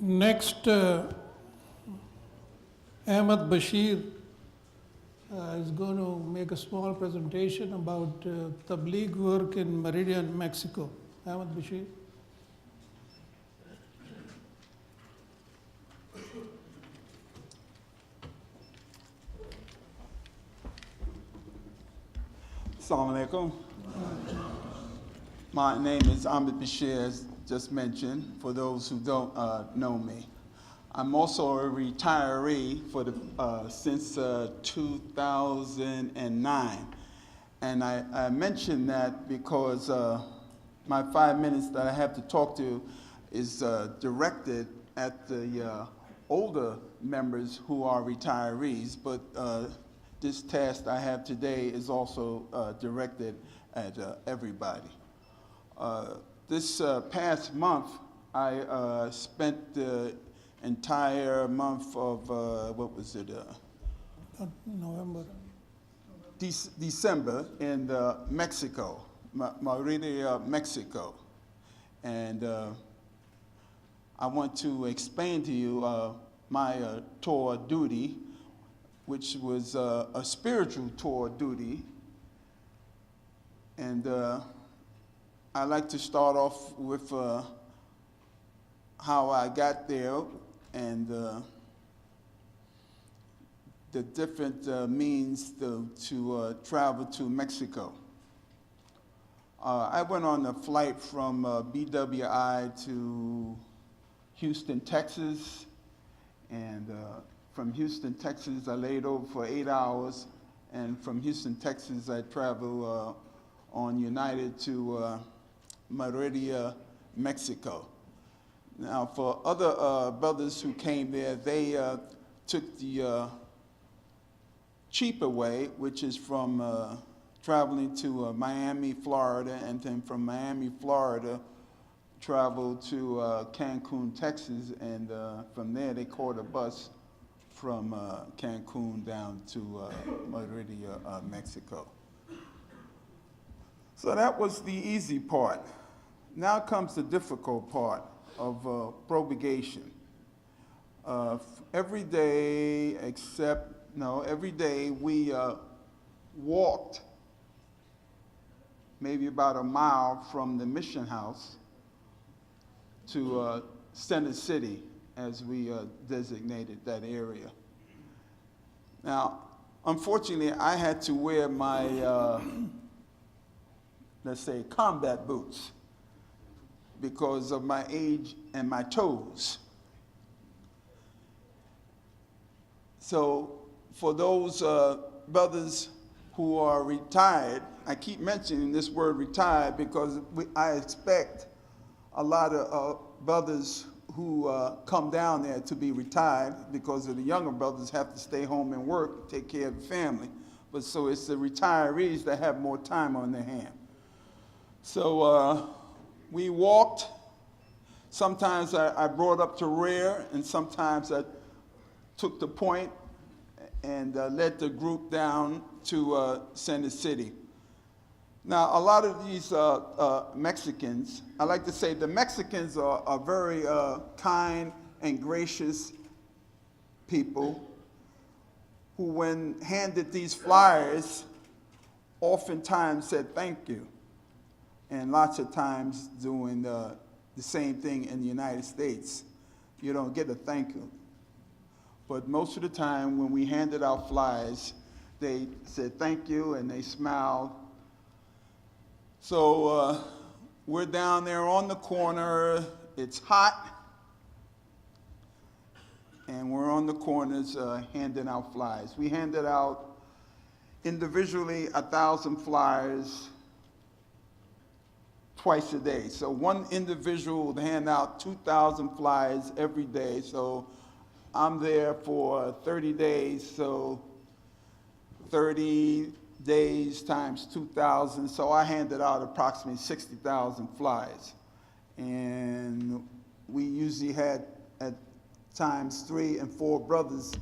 Next, Ahmed Bashir is going to make a small presentation about Tabligh work in Meridian, Mexico. Ahmed Bashir. Assalamu alaikum. My name is Ahmed Bashir, as just mentioned, for those who don't know me. I'm also a retiree for since 2009. And I mention that because my 5 minutes that I have to talk to is directed at the older members who are retirees, but this task I have today is also directed at everybody. This past month, I spent the entire month of, November. December in Mexico, Meridian, Mexico. And I want to explain to you my tour duty, which was a spiritual tour duty. And I'd like to start off with how I got there and the different means to travel to Mexico. I went on a flight from BWI to Houston, Texas, and from Houston, Texas, I laid over for 8 hours, and from Houston, Texas, I traveled on United to Meridian, Mexico. Now, for other brothers who came there, they took the cheaper way, which is from traveling to Miami, Florida, and then from Miami, Florida, travel to Cancun, Texas, and from there they caught a bus from Cancun down to Meridian, Mexico. So that was the easy part. Now comes the difficult part of propagation. Every day every day we walked maybe about a mile from the mission house to Center City, as we designated that area. Now, unfortunately, I had to wear my, let's say, combat boots because of my age and my toes. So for those brothers who are retired, I keep mentioning this word retired because I expect a lot of brothers who come down there to be retired because of the younger brothers have to stay home and work, take care of the family. But so it's the retirees that have more time on their hand. So we walked. Sometimes I brought up to rear, and sometimes I took the point and led the group down to Center City. Now, a lot of these Mexicans, I like to say the Mexicans are very kind and gracious people who, when handed these flyers, oftentimes said thank you, and lots of times doing the same thing in the United States. You don't get a thank you. But most of the time when we handed out flyers, they said thank you and they smiled. So we're down there on the corner, it's hot, and we're on the corners handing out flyers. We handed out individually 1,000 flyers twice a day. So one individual would hand out 2,000 flyers every day. So I'm there for 30 days, so 30 days times 2,000, so I handed out approximately 60,000 flyers. And we usually had at times 3 and 4 brothers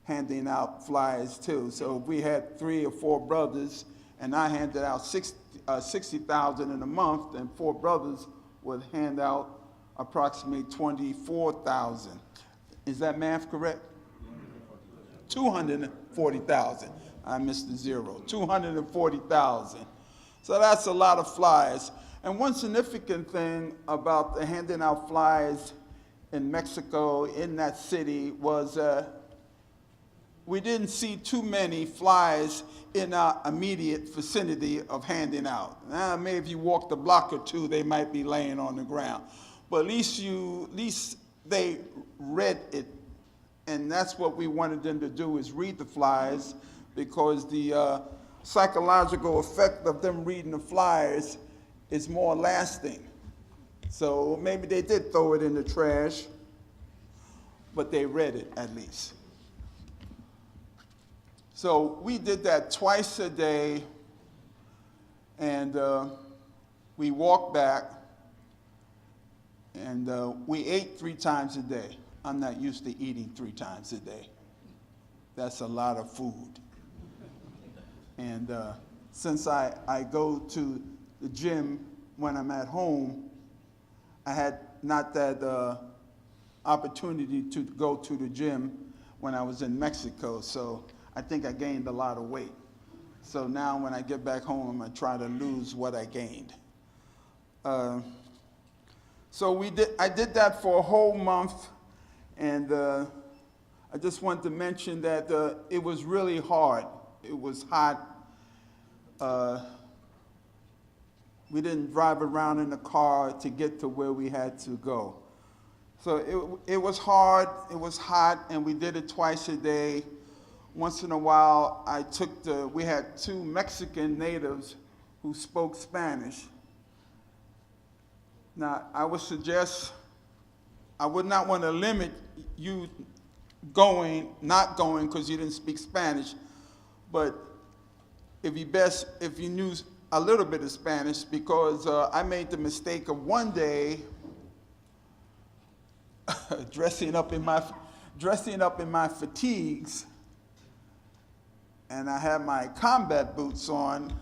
handing out flyers too. So if we had 3 or 4 brothers and I handed out 60,000 in a month, then 4 brothers would hand out approximately 24,000. Is that math correct? 240,000. I missed the zero. 240,000. So that's a lot of flyers. And one significant thing about the handing out flyers in Mexico, in that city, was we didn't see too many flyers in our immediate vicinity of handing out. Now, maybe if you walked a block or two, they might be laying on the ground. But at least they read it. And that's what we wanted them to do, is read the flyers, because the psychological effect of them reading the flyers is more lasting. So maybe they did throw it in the trash, but they read it at least. So we did that twice a day, and we walked back, and we ate 3 times a day. I'm not used to eating 3 times a day. That's a lot of food. And since I go to the gym when I'm at home, I had not that opportunity to go to the gym when I was in Mexico, so I think I gained a lot of weight. So now when I get back home, I'm gonna try to lose what I gained. So I did that for a whole month, and I just want to mention that it was really hard. It was hot. We didn't drive around in the car to get to where we had to go. So it was hard, it was hot, and we did it twice a day. Once in a while, we had 2 Mexican natives who spoke Spanish. Now, I would suggest, I would not want to limit you not going because you didn't speak Spanish, but it'd be best if you knew a little bit of Spanish, because I made the mistake of one day dressing up in my fatigues, and I had my combat boots on,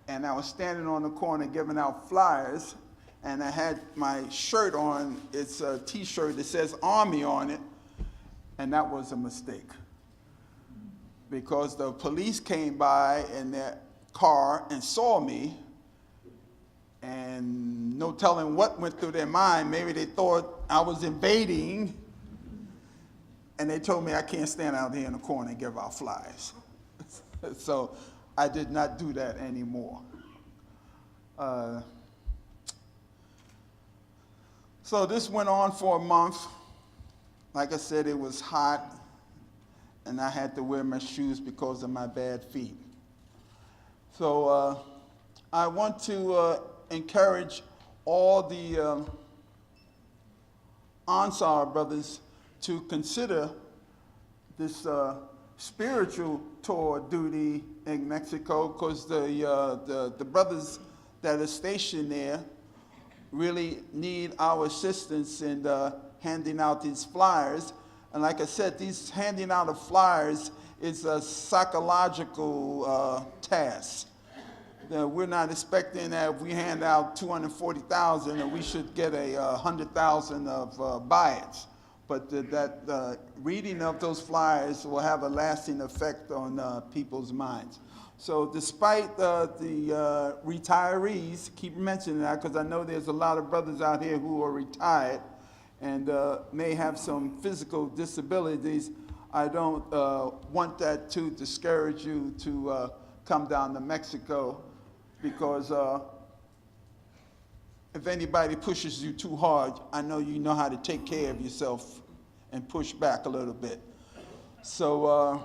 and I was standing on the corner giving out flyers, and I had my shirt on. It's a T-shirt that says Army on it, and that was a mistake, because the police came by in their car and saw me, and no telling what went through their mind. Maybe they thought I was invading, and they told me I can't stand out here in the corner and give out flyers. So I did not do that anymore. So this went on for a month. Like I said, it was hot, and I had to wear my shoes because of my bad feet. So I want to encourage all the Ansar brothers to consider this spiritual tour duty in Mexico, because the brothers that are stationed there really need our assistance in handing out these flyers. And like I said, these handing out of flyers is a psychological task. We're not expecting that if we hand out 240,000 that we should get 100,000 of buy-ins. But that reading of those flyers will have a lasting effect on people's minds. So despite the retirees, keep mentioning that, because I know there's a lot of brothers out here who are retired and may have some physical disabilities, I don't want that to discourage you to come down to Mexico, because if anybody pushes you too hard, I know you know how to take care of yourself and push back a little bit. So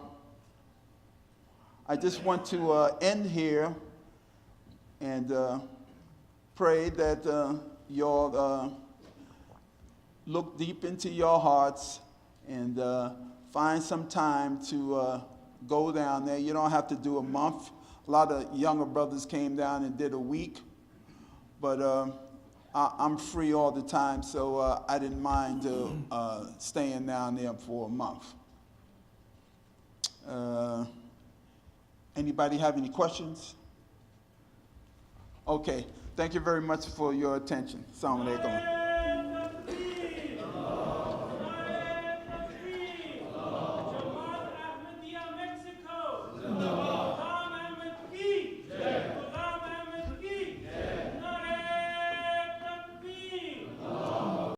I just want to end here and pray that you'll look deep into your hearts and find some time to go down there. You don't have to do a month. A lot of younger brothers came down and did a week, but I'm free all the time, so I didn't mind staying down there for a month. Anybody have any questions? Okay, Thank you very much for your attention. Assalamu alaikum.